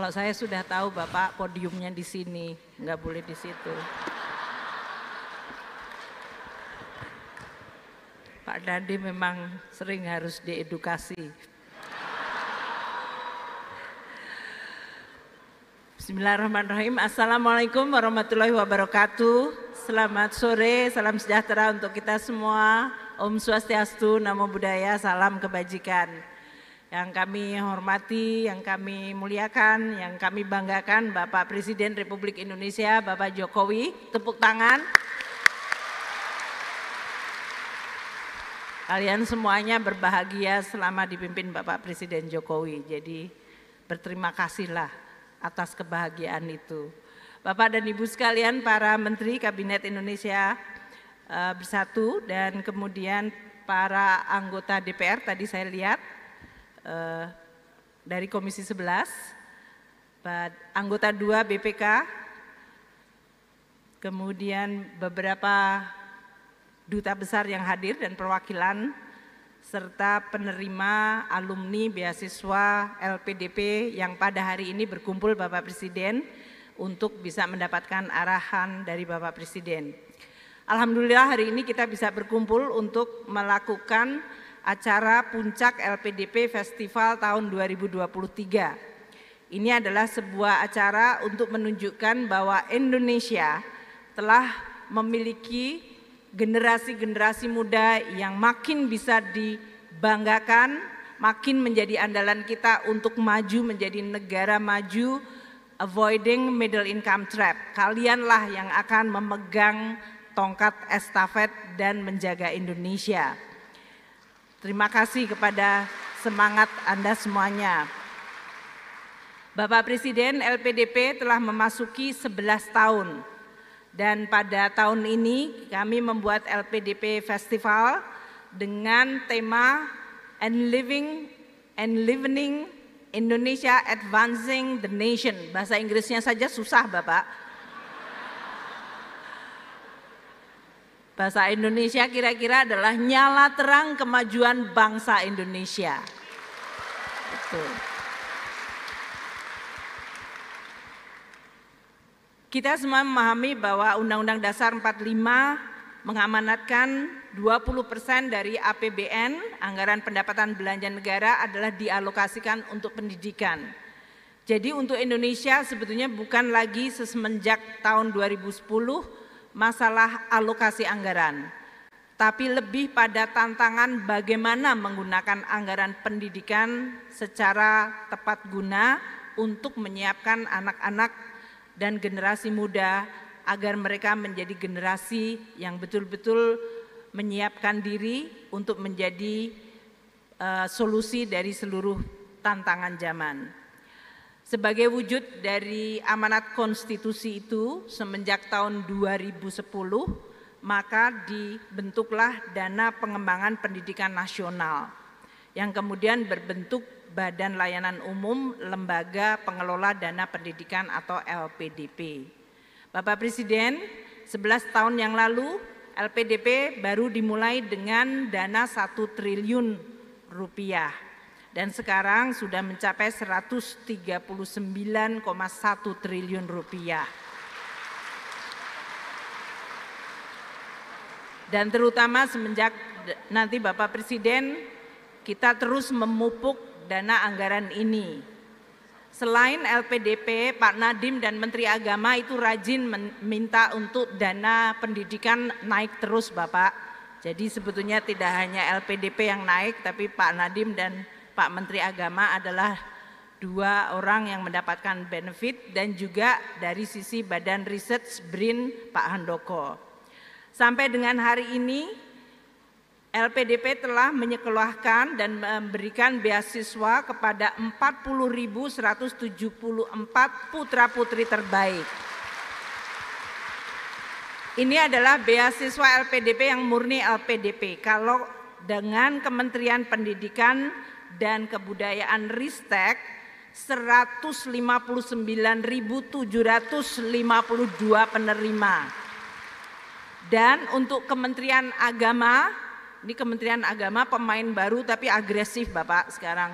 Kalau saya sudah tahu Bapak podiumnya di sini, nggak boleh di situ. Pak Nadiem memang sering harus diedukasi. Bismillahirrahmanirrahim. Assalamualaikum warahmatullahi wabarakatuh. Selamat sore, salam sejahtera untuk kita semua. Om Swastiastu, Namo Buddhaya, salam kebajikan. Yang kami hormati, yang kami muliakan, yang kami banggakan Bapak Presiden Republik Indonesia, Bapak Jokowi. Tepuk tangan. Kalian semuanya berbahagia selama dipimpin Bapak Presiden Jokowi. Jadi berterima kasihlah atas kebahagiaan itu. Bapak dan Ibu sekalian, para Menteri Kabinet Indonesia Bersatu dan kemudian para anggota DPR tadi saya lihat dari Komisi 11, anggota 2 BPK, kemudian beberapa duta besar yang hadir dan perwakilan, serta penerima alumni beasiswa LPDP yang pada hari ini berkumpul Bapak Presiden untuk bisa mendapatkan arahan dari Bapak Presiden. Alhamdulillah hari ini kita bisa berkumpul untuk melakukan acara puncak LPDP Festival tahun 2023. Ini adalah sebuah acara untuk menunjukkan bahwa Indonesia telah memiliki generasi-generasi muda yang makin bisa dibanggakan, makin menjadi andalan kita untuk maju menjadi negara maju, avoiding middle income trap. Kalianlah yang akan memegang tongkat estafet dan menjaga Indonesia. Terima kasih kepada semangat Anda semuanya. Bapak Presiden, LPDP telah memasuki 11 tahun. Dan pada tahun ini kami membuat LPDP Festival dengan tema Enlivening Indonesia Advancing the Nation. Bahasa Inggrisnya saja susah Bapak. Bahasa Indonesia kira-kira adalah nyala terang kemajuan bangsa Indonesia. Betul. Kita semua memahami bahwa Undang-Undang Dasar 45 mengamanatkan 20% dari APBN, anggaran pendapatan belanja negara adalah dialokasikan untuk pendidikan. Jadi untuk Indonesia sebetulnya bukan lagi semenjak tahun 2010 masalah alokasi anggaran, tapi lebih pada tantangan bagaimana menggunakan anggaran pendidikan secara tepat guna untuk menyiapkan anak-anak dan generasi muda agar mereka menjadi generasi yang betul-betul menyiapkan diri untuk menjadi solusi dari seluruh tantangan zaman. Sebagai wujud dari amanat konstitusi itu semenjak tahun 2010 maka dibentuklah Dana Pengembangan Pendidikan Nasional yang kemudian berbentuk Badan Layanan Umum Lembaga Pengelola Dana Pendidikan atau LPDP. Bapak Presiden, 11 tahun yang lalu LPDP baru dimulai dengan dana 1 triliun rupiah dan sekarang sudah mencapai 139,1 triliun rupiah. Dan terutama semenjak nanti Bapak Presiden kita terus memupuk dana anggaran ini. Selain LPDP, Pak Nadiem dan Menteri Agama itu rajin meminta untuk dana pendidikan naik terus Bapak. Jadi sebetulnya tidak hanya LPDP yang naik, tapi Pak Nadiem dan Pak Menteri Agama adalah dua orang yang mendapatkan benefit dan juga dari sisi Badan Research BRIN Pak Handoko. Sampai dengan hari ini LPDP telah menyekolahkan dan memberikan beasiswa kepada 40.174 putra-putri terbaik. Ini adalah beasiswa LPDP yang murni LPDP. Kalau dengan Kementerian Pendidikan dan Kebudayaan Ristek 159.752 penerima. Dan untuk Kementerian Agama, ini Kementerian Agama pemain baru tapi agresif Bapak sekarang.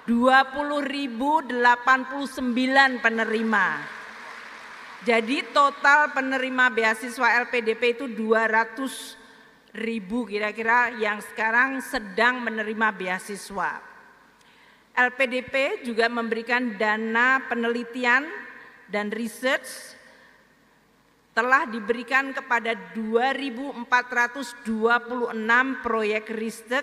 20.089 penerima. Jadi total penerima beasiswa LPDP itu 200.000 kira-kira yang sekarang sedang menerima beasiswa. LPDP juga memberikan dana penelitian dan research telah diberikan kepada 2.426 proyek riset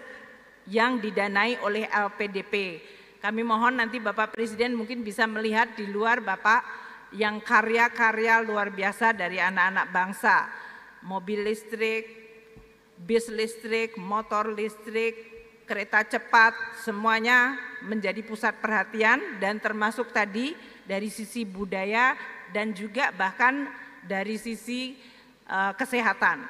yang didanai oleh LPDP. Kami mohon nanti Bapak Presiden mungkin bisa melihat di luar Bapak yang karya-karya luar biasa dari anak-anak bangsa. Mobil listrik, bis listrik, motor listrik, kereta cepat, semuanya menjadi pusat perhatian dan termasuk tadi dari sisi budaya dan juga bahkan dari sisi kesehatan.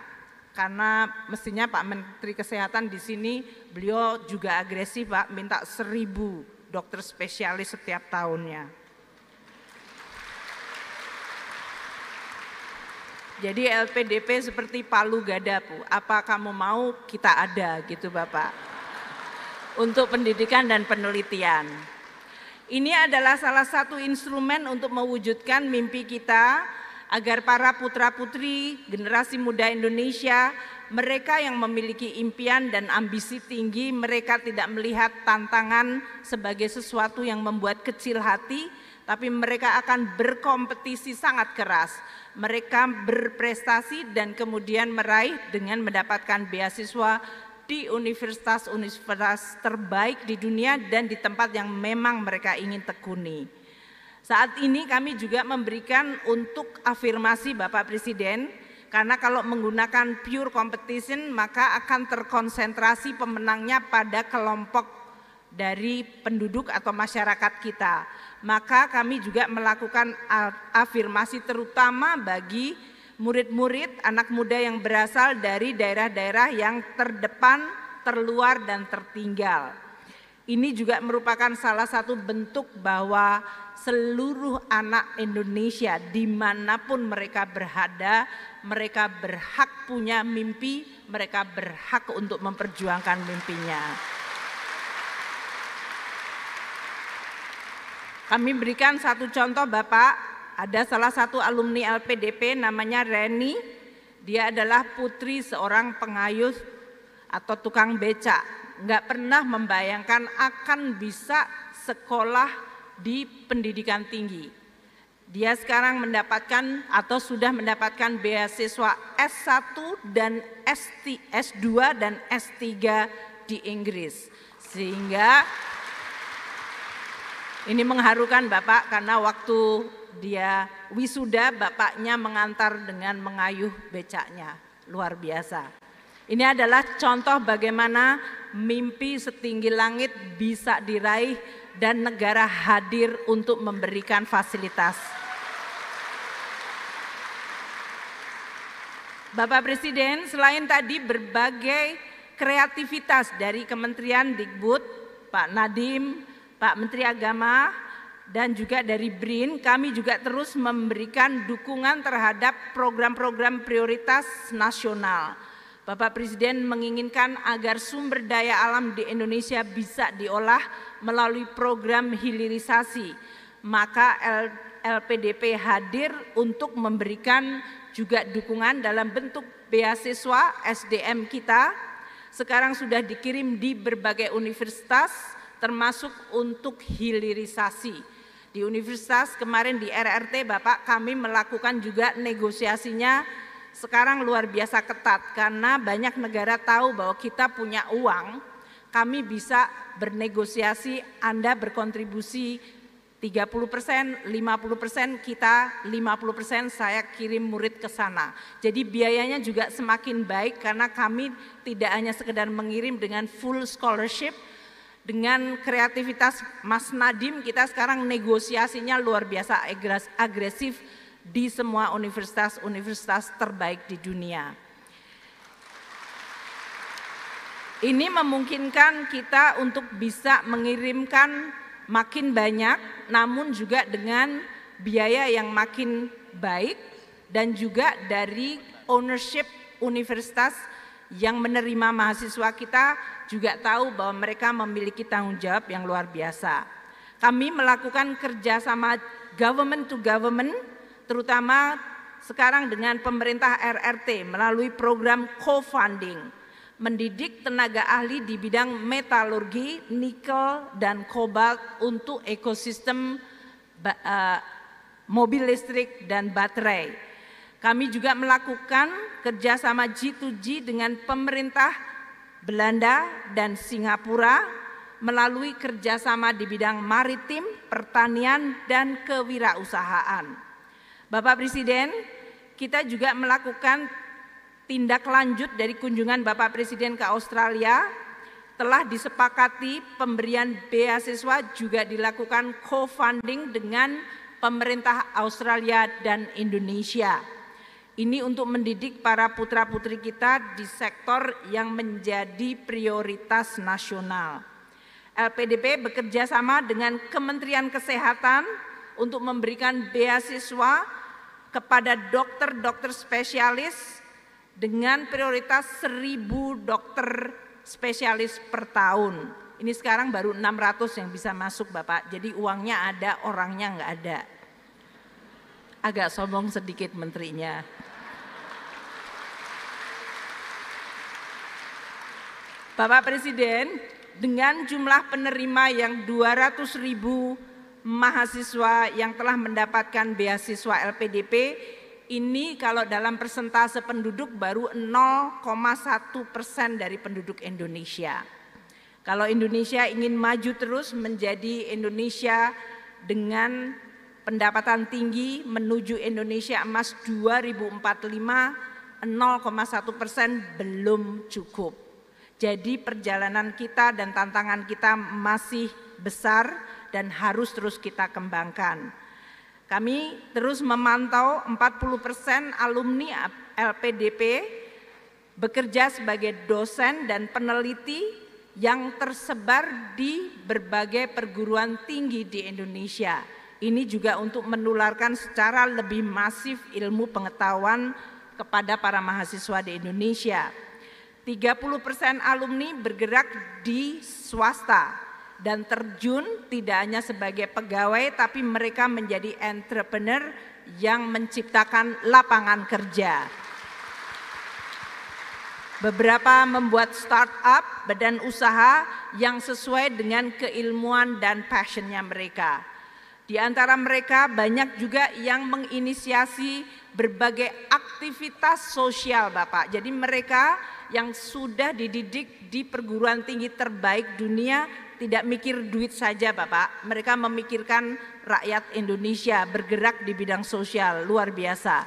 Karena mestinya Pak Menteri Kesehatan di sini beliau juga agresif Pak, minta 1.000 dokter spesialis setiap tahunnya. Jadi LPDP seperti palu gada Bu, apa kamu mau kita ada gitu Bapak. Untuk pendidikan dan penelitian. Ini adalah salah satu instrumen untuk mewujudkan mimpi kita agar para putra-putri generasi muda Indonesia, mereka yang memiliki impian dan ambisi tinggi, mereka tidak melihat tantangan sebagai sesuatu yang membuat kecil hati, tapi mereka akan berkompetisi sangat keras. Mereka berprestasi dan kemudian meraih dengan mendapatkan beasiswa di universitas-universitas terbaik di dunia dan di tempat yang memang mereka ingin tekuni. Saat ini kami juga memberikan untuk afirmasi Bapak Presiden, karena kalau menggunakan pure competition maka akan terkonsentrasi pemenangnya pada kelompok dari penduduk atau masyarakat kita. Maka kami juga melakukan afirmasi terutama bagi murid-murid anak muda yang berasal dari daerah-daerah yang terdepan, terluar dan tertinggal. Ini juga merupakan salah satu bentuk bahwa seluruh anak Indonesia dimanapun mereka berada, mereka berhak punya mimpi, mereka berhak untuk memperjuangkan mimpinya. Kami berikan satu contoh Bapak. Ada salah satu alumni LPDP namanya Reni, dia adalah putri seorang pengayuh atau tukang becak, nggak pernah membayangkan akan bisa sekolah di pendidikan tinggi. Dia sekarang mendapatkan atau sudah mendapatkan beasiswa S1 dan S2 dan S3 di Inggris. Sehingga ini mengharukan Bapak karena waktu dia wisuda bapaknya mengantar dengan mengayuh becaknya, luar biasa. Ini adalah contoh bagaimana mimpi setinggi langit bisa diraih dan negara hadir untuk memberikan fasilitas. Bapak Presiden, selain tadi berbagai kreativitas dari Kementerian Dikbud, Pak Nadiem, Pak Menteri Agama, dan juga dari BRIN, kami juga terus memberikan dukungan terhadap program-program prioritas nasional. Bapak Presiden menginginkan agar sumber daya alam di Indonesia bisa diolah melalui program hilirisasi. Maka LPDP hadir untuk memberikan juga dukungan dalam bentuk beasiswa SDM kita. Sekarang sudah dikirim di berbagai universitas, termasuk untuk hilirisasi. Di universitas kemarin di RRT Bapak kami melakukan juga negosiasinya sekarang luar biasa ketat karena banyak negara tahu bahwa kita punya uang, kami bisa bernegosiasi, Anda berkontribusi 30%, 50%, kita 50% saya kirim murid ke sana. Jadi biayanya juga semakin baik karena kami tidak hanya sekedar mengirim dengan full scholarship. Dengan kreativitas Mas Nadiem kita sekarang negosiasinya luar biasa agresif di semua universitas-universitas terbaik di dunia. Ini memungkinkan kita untuk bisa mengirimkan makin banyak, namun juga dengan biaya yang makin baik dan juga dari ownership universitas yang menerima mahasiswa kita juga tahu bahwa mereka memiliki tanggung jawab yang luar biasa. Kami melakukan kerjasama government to government, terutama sekarang dengan pemerintah RRT melalui program co-funding, mendidik tenaga ahli di bidang metalurgi, nikel, dan kobalt untuk ekosistem mobil listrik dan baterai. Kami juga melakukan kerjasama G2G dengan pemerintah Belanda dan Singapura melalui kerjasama di bidang maritim, pertanian, dan kewirausahaan. Bapak Presiden, kita juga melakukan tindak lanjut dari kunjungan Bapak Presiden ke Australia. Telah disepakati pemberian beasiswa juga dilakukan co-funding dengan pemerintah Australia dan Indonesia. Ini untuk mendidik para putra-putri kita di sektor yang menjadi prioritas nasional. LPDP bekerja sama dengan Kementerian Kesehatan untuk memberikan beasiswa kepada dokter-dokter spesialis dengan prioritas 1.000 dokter spesialis per tahun. Ini sekarang baru 600 yang bisa masuk Bapak, jadi uangnya ada, orangnya nggak ada. Agak sombong sedikit menterinya. Bapak Presiden, dengan jumlah penerima yang 200.000 mahasiswa yang telah mendapatkan beasiswa LPDP, ini kalau dalam persentase penduduk baru 0,1% dari penduduk Indonesia. Kalau Indonesia ingin maju terus menjadi Indonesia dengan pendapatan tinggi menuju Indonesia Emas 2045, 0,1% belum cukup. Jadi perjalanan kita dan tantangan kita masih besar dan harus terus kita kembangkan. Kami terus memantau 40% alumni LPDP bekerja sebagai dosen dan peneliti yang tersebar di berbagai perguruan tinggi di Indonesia. Ini juga untuk menularkan secara lebih masif ilmu pengetahuan kepada para mahasiswa di Indonesia. 30% alumni bergerak di swasta dan terjun tidak hanya sebagai pegawai tapi mereka menjadi entrepreneur yang menciptakan lapangan kerja. Beberapa membuat startup badan usaha yang sesuai dengan keilmuan dan passionnya mereka. Di antara mereka banyak juga yang menginisiasi berbagai aktivitas sosial Bapak. Jadi mereka yang sudah dididik di perguruan tinggi terbaik dunia tidak mikir duit saja Bapak, mereka memikirkan rakyat Indonesia, bergerak di bidang sosial, luar biasa.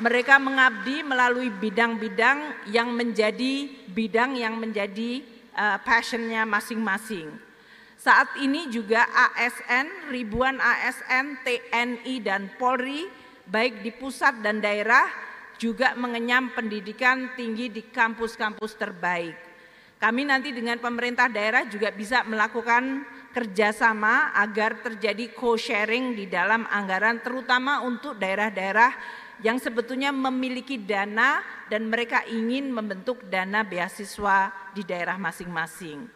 Mereka mengabdi melalui bidang-bidang yang menjadi passionnya masing-masing. Saat ini juga ASN, ribuan ASN, TNI dan Polri, baik di pusat dan daerah, juga mengenyam pendidikan tinggi di kampus-kampus terbaik. Kami nanti dengan pemerintah daerah juga bisa melakukan kerjasama agar terjadi co-sharing di dalam anggaran, terutama untuk daerah-daerah yang sebetulnya memiliki dana dan mereka ingin membentuk dana beasiswa di daerah masing-masing.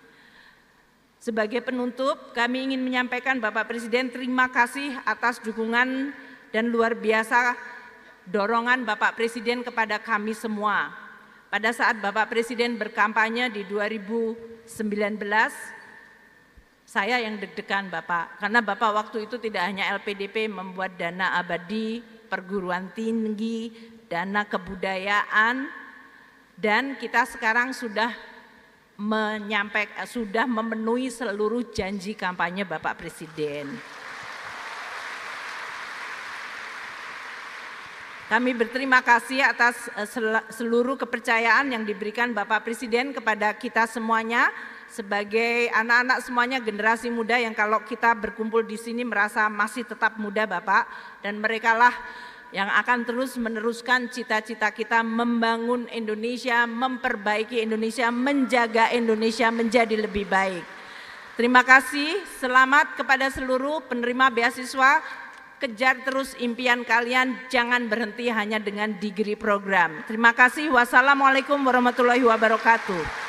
Sebagai penutup, kami ingin menyampaikan Bapak Presiden terima kasih atas dukungan dan luar biasa dorongan Bapak Presiden kepada kami semua. Pada saat Bapak Presiden berkampanye di 2019, saya yang deg-degan Bapak, karena Bapak waktu itu tidak hanya LPDP membuat dana abadi, perguruan tinggi, dana kebudayaan, dan kita sekarang sudah memenuhi seluruh janji kampanye Bapak Presiden. Kami berterima kasih atas seluruh kepercayaan yang diberikan Bapak Presiden kepada kita semuanya sebagai anak-anak semuanya, generasi muda yang kalau kita berkumpul di sini merasa masih tetap muda Bapak, dan merekalah yang akan terus meneruskan cita-cita kita membangun Indonesia, memperbaiki Indonesia, menjaga Indonesia menjadi lebih baik. Terima kasih, selamat kepada seluruh penerima beasiswa. kejar terus impian kalian, jangan berhenti hanya dengan degree program. Terima kasih. Wassalamualaikum warahmatullahi wabarakatuh.